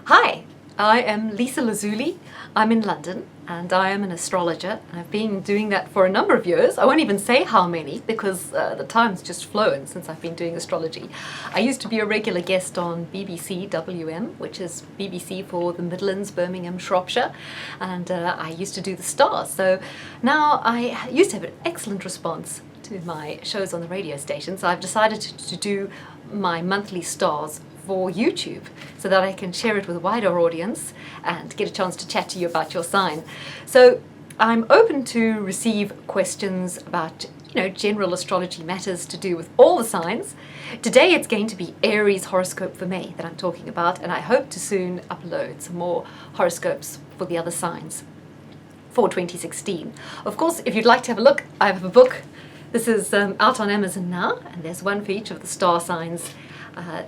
Hi, I am Lisa Lazuli. I'm in London and I am an astrologer. I've been doing that for a number of years. I won't even say how many because the time's just flown since I've been doing astrology. I used to be a regular guest on BBC WM, which is BBC for the Midlands, Birmingham, Shropshire, and I used to do the stars. So now I used to have an excellent response to my shows on the radio station, so I've decided to do my monthly stars for YouTube so that I can share it with a wider audience and get a chance to chat to you about your sign. So I'm open to receive questions about general astrology matters to do with all the signs. Today it's going to be Aries horoscope for May that I'm talking about, and I hope to soon upload some more horoscopes for the other signs for 2016. Of course, if you'd like to have a look, I have a book. This is out on Amazon now, and there's one for each of the star signs.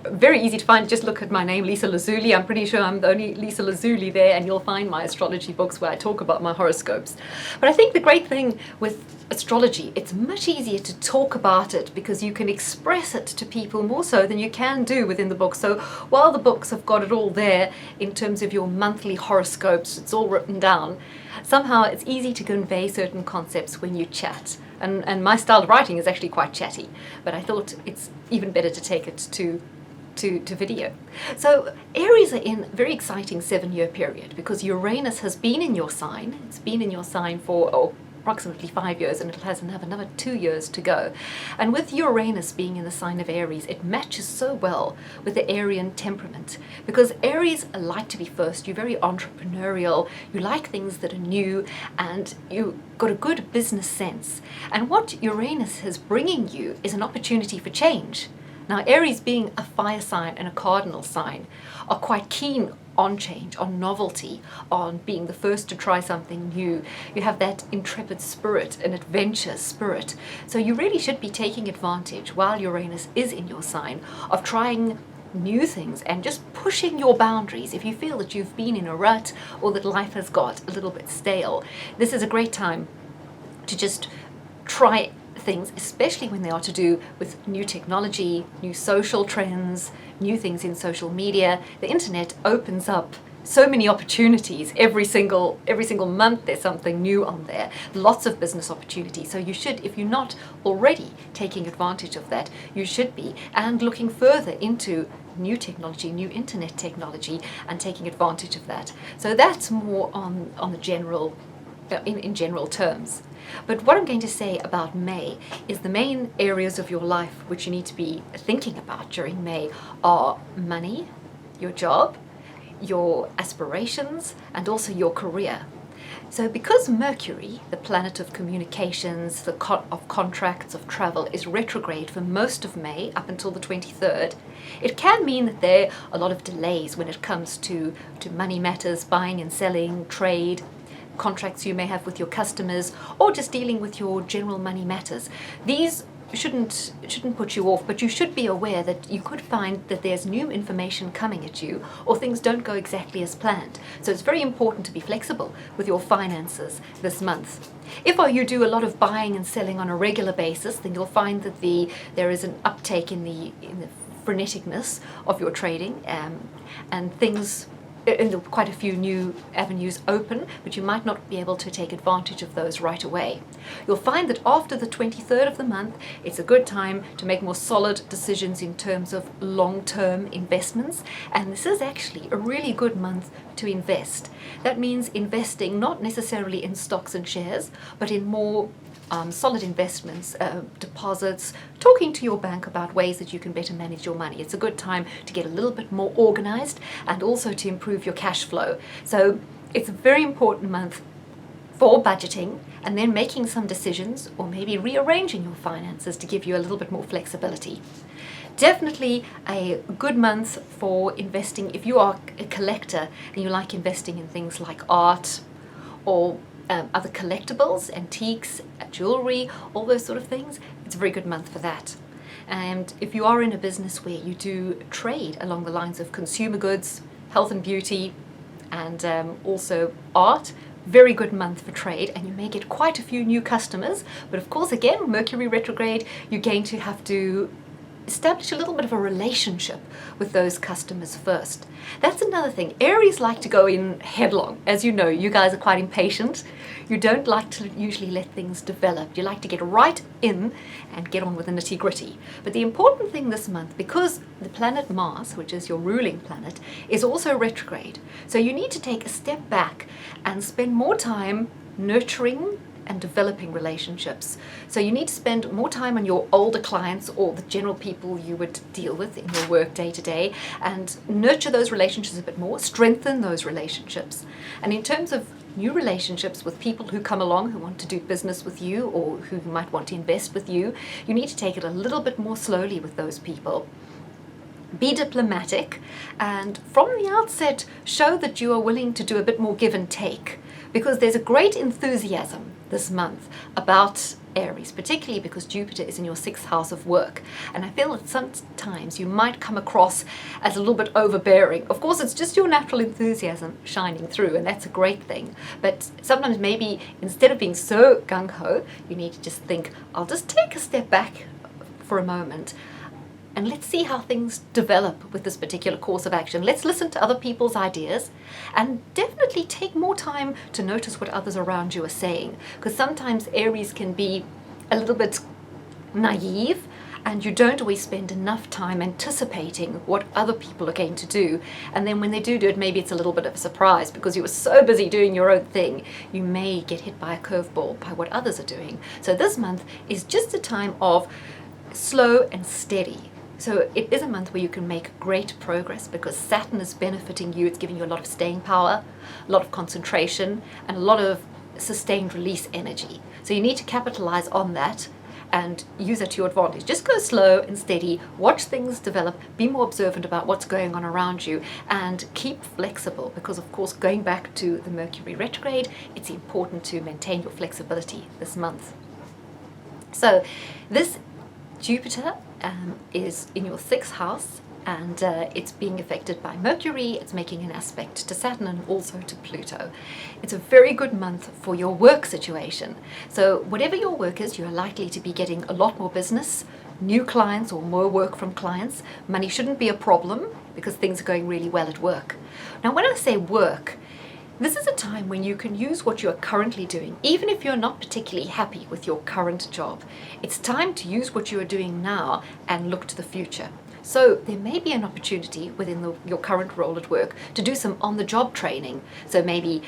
Very easy to find. Just look at my name, Lisa Lazuli. I'm pretty sure I'm the only Lisa Lazuli there, and you'll find my astrology books where I talk about my horoscopes. But I think the great thing with astrology, it's much easier to talk about it because you can express it to people more so than you can do within the book. So while the books have got it all there in terms of your monthly horoscopes, it's all written down, somehow it's easy to convey certain concepts when you chat. And my style of writing is actually quite chatty, but I thought it's even better to take it to video. So Aries are in a very exciting 7-year period because Uranus has been in your sign. It's been in your sign for approximately 5 years, and it has another 2 years to go. And with Uranus being in the sign of Aries, it matches so well with the Arian temperament because Aries like to be first. You're very entrepreneurial, you like things that are new, and you got a good business sense. And what Uranus is bringing you is an opportunity for change. Now, Aries being a fire sign and a cardinal sign are quite keen on change, on novelty, on being the first to try something new. You have that intrepid spirit, an adventure spirit. So you really should be taking advantage while Uranus is in your sign of trying new things and just pushing your boundaries. If you feel that you've been in a rut or that life has got a little bit stale, this is a great time to just try things, especially when they are to do with new technology, new social trends, new things in social media. The internet opens up so many opportunities. Every single month there's something new on there. Lots of business opportunities. So you should, if you're not already taking advantage of that, you should be, and looking further into new technology, new internet technology, and taking advantage of that. So that's more on the general, in general terms. But what I'm going to say about May is the main areas of your life which you need to be thinking about during May are money, your job, your aspirations, and also your career. So because Mercury, the planet of communications, of contracts, of travel, is retrograde for most of May up until the 23rd, it can mean that there are a lot of delays when it comes to money matters, buying and selling, trade, contracts you may have with your customers, or just dealing with your general money matters. These shouldn't put you off, but you should be aware that you could find that there's new information coming at you or things don't go exactly as planned. So it's very important to be flexible with your finances this month. If you do a lot of buying and selling on a regular basis, then you'll find that there is an uptake in the freneticness of your trading, and things and quite a few new avenues open, but you might not be able to take advantage of those right away. You'll find that after the 23rd of the month, it's a good time to make more solid decisions in terms of long-term investments, and this is actually a really good month to invest. That means investing not necessarily in stocks and shares, but in more solid investments, deposits, talking to your bank about ways that you can better manage your money. It's a good time to get a little bit more organized and also to improve your cash flow. So it's a very important month for budgeting and then making some decisions or maybe rearranging your finances to give you a little bit more flexibility. Definitely a good month for investing. If you are a collector and you like investing in things like art or other collectibles, antiques, jewelry, all those sort of things, it's a very good month for that. And if you are in a business where you do trade along the lines of consumer goods, health and beauty, and also art, very good month for trade, and you may get quite a few new customers. But of course, again, Mercury retrograde, you're going to have to establish a little bit of a relationship with those customers first. That's another thing. Aries like to go in headlong. As you know, you guys are quite impatient. You don't like to usually let things develop. You like to get right in and get on with the nitty-gritty. But the important thing this month, because the planet Mars, which is your ruling planet, is also retrograde, so you need to take a step back and spend more time nurturing and developing relationships. So you need to spend more time on your older clients or the general people you would deal with in your work day to day, and nurture those relationships a bit more, strengthen those relationships. And in terms of new relationships with people who come along who want to do business with you or who might want to invest with you, you need to take it a little bit more slowly with those people. Be diplomatic, and from the outset show that you are willing to do a bit more give and take, because there's a great enthusiasm this month about Aries, particularly because Jupiter is in your 6th house of work. And I feel that sometimes you might come across as a little bit overbearing. Of course, it's just your natural enthusiasm shining through, and that's a great thing. But sometimes maybe instead of being so gung-ho, you need to just think, I'll just take a step back for a moment, and let's see how things develop with this particular course of action. Let's listen to other people's ideas, and definitely take more time to notice what others around you are saying, because sometimes Aries can be a little bit naive, and you don't always spend enough time anticipating what other people are going to do. And then when they do it, maybe it's a little bit of a surprise because you were so busy doing your own thing. You may get hit by a curveball by what others are doing. So this month is just a time of slow and steady. So it is a month where you can make great progress because Saturn is benefiting you. It's giving you a lot of staying power, a lot of concentration, and a lot of sustained release energy. So you need to capitalize on that and use it to your advantage. Just go slow and steady, watch things develop, be more observant about what's going on around you, and keep flexible, because of course, going back to the Mercury retrograde, it's important to maintain your flexibility this month. So this Jupiter is in your 6th house, and it's being affected by Mercury. It's making an aspect to Saturn and also to Pluto. It's a very good month for your work situation. So whatever your work is, you're likely to be getting a lot more business, new clients or more work from clients. Money shouldn't be a problem because things are going really well at work. Now, when I say work, this is a time when you can use what you are currently doing, even if you're not particularly happy with your current job. It's time to use what you are doing now and look to the future. So there may be an opportunity within your current role at work to do some on-the-job training. So maybe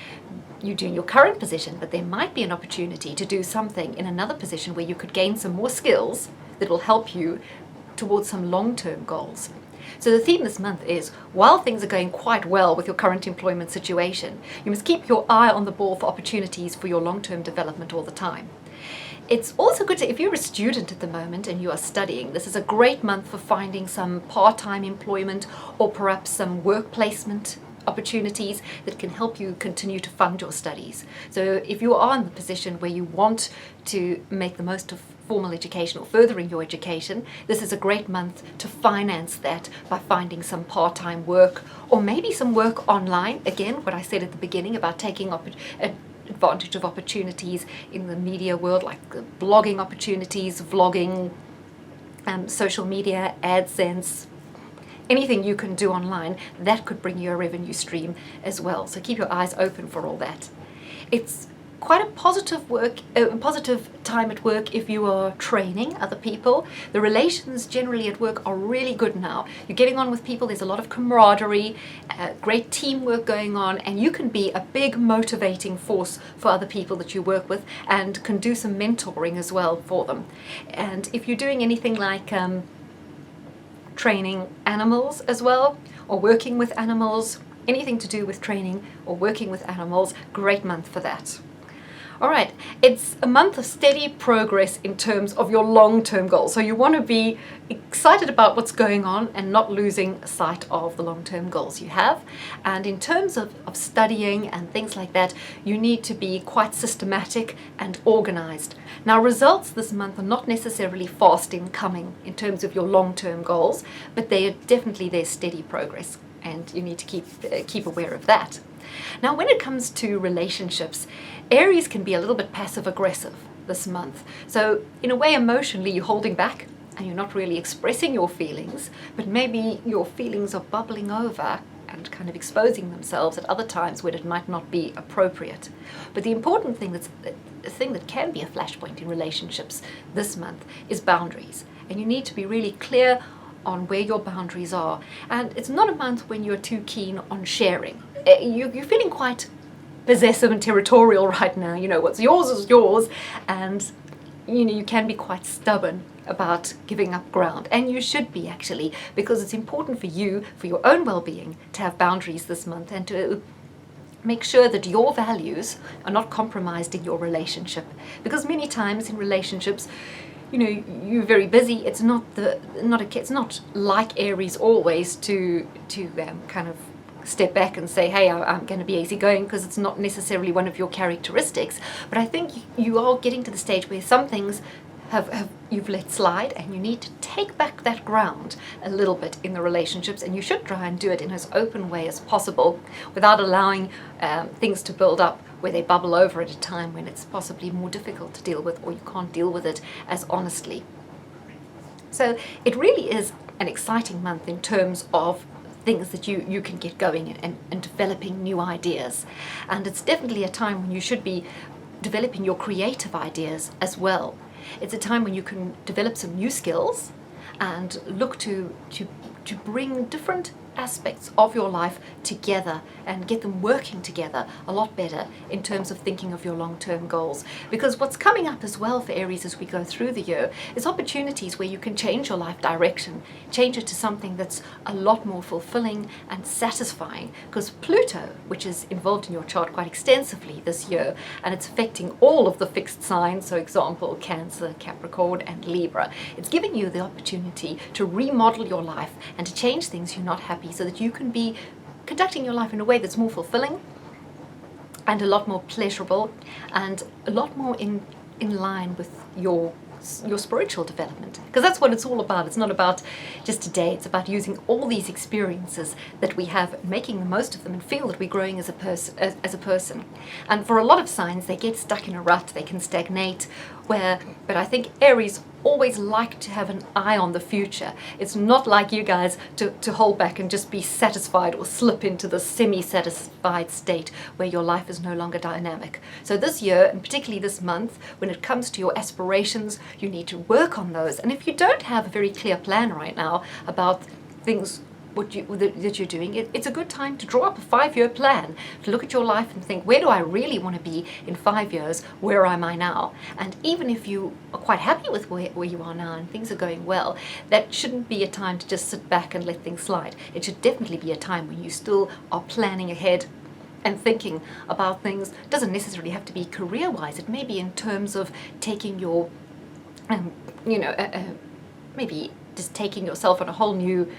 you do in your current position, but there might be an opportunity to do something in another position where you could gain some more skills that will help you towards some long-term goals. So the theme this month is, while things are going quite well with your current employment situation, you must keep your eye on the ball for opportunities for your long-term development all the time. It's also good to, if you're a student at the moment and you are studying, this is a great month for finding some part-time employment or perhaps some work placement opportunities that can help you continue to fund your studies. So if you are in the position where you want to make the most of formal education or furthering your education, this is a great month to finance that by finding some part-time work or maybe some work online. Again, what I said at the beginning about taking advantage of opportunities in the media world, like blogging opportunities, vlogging, social media, AdSense, anything you can do online, that could bring you a revenue stream as well. So keep your eyes open for all that. It's quite a positive time at work if you are training other people. The relations generally at work are really good now. You're getting on with people, there's a lot of camaraderie, great teamwork going on, and you can be a big motivating force for other people that you work with and can do some mentoring as well for them. And if you're doing anything like training animals as well, or working with animals, anything to do with training or working with animals, great month for that. All right, it's a month of steady progress in terms of your long-term goals. So you want to be excited about what's going on and not losing sight of the long-term goals you have. And in terms of studying and things like that, you need to be quite systematic and organized. Now, results this month are not necessarily fast in coming in terms of your long-term goals, but they are definitely their steady progress, and you need to keep aware of that. Now, when it comes to relationships, Aries can be a little bit passive-aggressive this month. So in a way, emotionally, you're holding back. and you're not really expressing your feelings, but maybe your feelings are bubbling over and kind of exposing themselves at other times when it might not be appropriate. But the important thing the thing that can be a flashpoint in relationships this month is boundaries. And you need to be really clear on where your boundaries are. And it's not a month when you're too keen on sharing. You're feeling quite possessive and territorial right now. You know, what's yours is yours. And, you know, you can be quite stubborn about giving up ground. And you should be, actually, because it's important for you, for your own well-being, to have boundaries this month and to make sure that your values are not compromised in your relationship. Because many times in relationships, you know, you're very busy. It's not like Aries always to kind of step back and say, hey, I'm going to be easygoing, because it's not necessarily one of your characteristics. But I think you are getting to the stage where some things you've let slide, and you need to take back that ground a little bit in the relationships, and you should try and do it in as open way as possible without allowing things to build up where they bubble over at a time when it's possibly more difficult to deal with, or you can't deal with it as honestly. So it really is an exciting month in terms of things that you can get going and developing new ideas. And it's definitely a time when you should be developing your creative ideas as well. It's a time when you can develop some new skills and look to bring different aspects of your life together and get them working together a lot better in terms of thinking of your long-term goals. Because what's coming up as well for Aries as we go through the year is opportunities where you can change your life direction, change it to something that's a lot more fulfilling and satisfying. Because Pluto, which is involved in your chart quite extensively this year, and it's affecting all of the fixed signs, so example Cancer, Capricorn and Libra, it's giving you the opportunity to remodel your life and to change things you're not happy, so that you can be conducting your life in a way that's more fulfilling and a lot more pleasurable and a lot more in line with your spiritual development, because that's what it's all about. It's not about just today, it's about using all these experiences that we have, making the most of them, and feel that we're growing as a person. And for a lot of signs, they get stuck in a rut, they can stagnate, but I think Aries always like to have an eye on the future. It's not like you guys to hold back and just be satisfied or slip into the semi-satisfied state where your life is no longer dynamic. So this year, and particularly this month, when it comes to your aspirations, you need to work on those. And if you don't have a very clear plan right now about things that you're doing, it's a good time to draw up a 5-year plan, to look at your life and think, where do I really want to be in 5 years? Where am I now? And even if you are quite happy with where you are now and things are going well, that shouldn't be a time to just sit back and let things slide. It should definitely be a time when you still are planning ahead and thinking about things. It doesn't necessarily have to be career-wise. It may be in terms of taking your, maybe just taking yourself on a whole new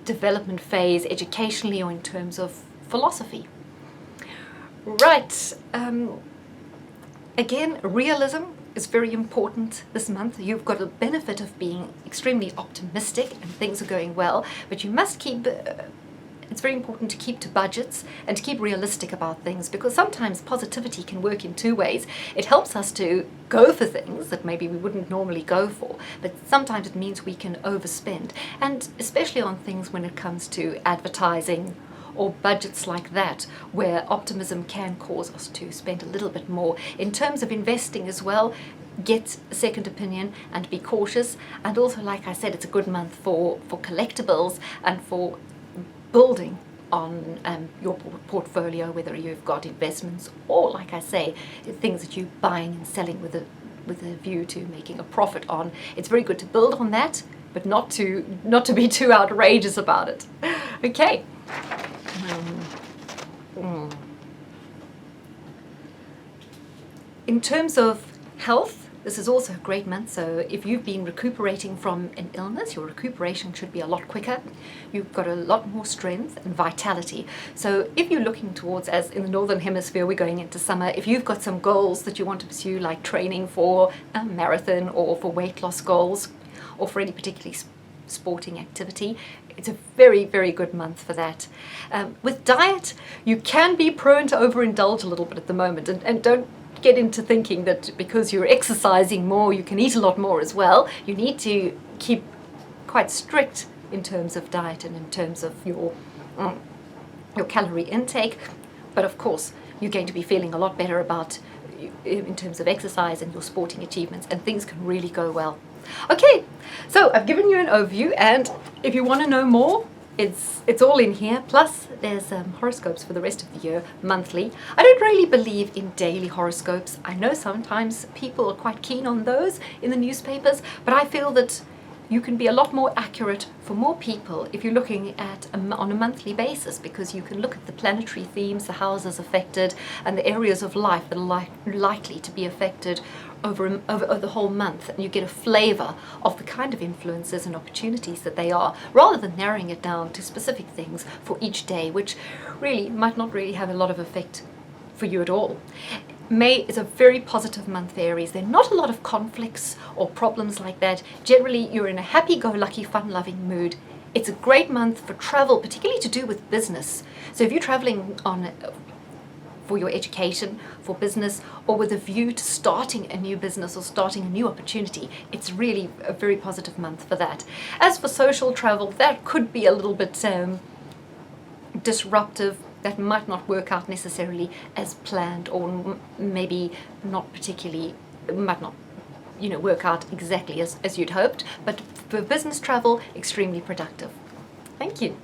development phase, educationally or in terms of philosophy. Right. Again, realism is very important this month. You've got a benefit of being extremely optimistic and things are going well, but you must keep it's very important to keep to budgets and to keep realistic about things, because sometimes positivity can work in two ways. It helps us to go for things that maybe we wouldn't normally go for, but sometimes it means we can overspend, and especially on things when it comes to advertising or budgets like that, where optimism can cause us to spend a little bit more. In terms of investing as well, get a second opinion and be cautious. And also, like I said, it's a good month for collectibles and for building on your portfolio, whether you've got investments or, like I say, things that you're buying and selling with a view to making a profit on. It's very good to build on that, but not to be too outrageous about it. Okay. In terms of health, this is also a great month. So if you've been recuperating from an illness, your recuperation should be a lot quicker. You've got a lot more strength and vitality. So if you're looking towards, as in the Northern Hemisphere, we're going into summer, if you've got some goals that you want to pursue, like training for a marathon or for weight loss goals or for any particularly sporting activity, it's a very, very good month for that. With diet, you can be prone to overindulge a little bit at the moment, and don't get into thinking that because you're exercising more, you can eat a lot more as well. You need to keep quite strict in terms of diet and in terms of your calorie intake. But of course, you're going to be feeling a lot better about in terms of exercise and your sporting achievements, and things can really go well. Okay, so I've given you an overview, and if you want to know more, it's all in here. Plus, there's horoscopes for the rest of the year, monthly. I don't really believe in daily horoscopes. I know sometimes people are quite keen on those in the newspapers, but I feel that you can be a lot more accurate for more people if you're looking at on a monthly basis, because you can look at the planetary themes, the houses affected, and the areas of life that are likely to be affected over the whole month, and you get a flavour of the kind of influences and opportunities that they are, rather than narrowing it down to specific things for each day, which really might not really have a lot of effect for you at all. May is a very positive month for Aries. There are not a lot of conflicts or problems like that. Generally, you're in a happy-go-lucky, fun-loving mood. It's a great month for travel, particularly to do with business. So if you're traveling for your education, for business, or with a view to starting a new business or starting a new opportunity, it's really a very positive month for that. As for social travel, that could be a little bit disruptive. That might not work out necessarily as planned, or maybe not particularly, might not, work out exactly as you'd hoped. But for business travel, extremely productive. Thank you.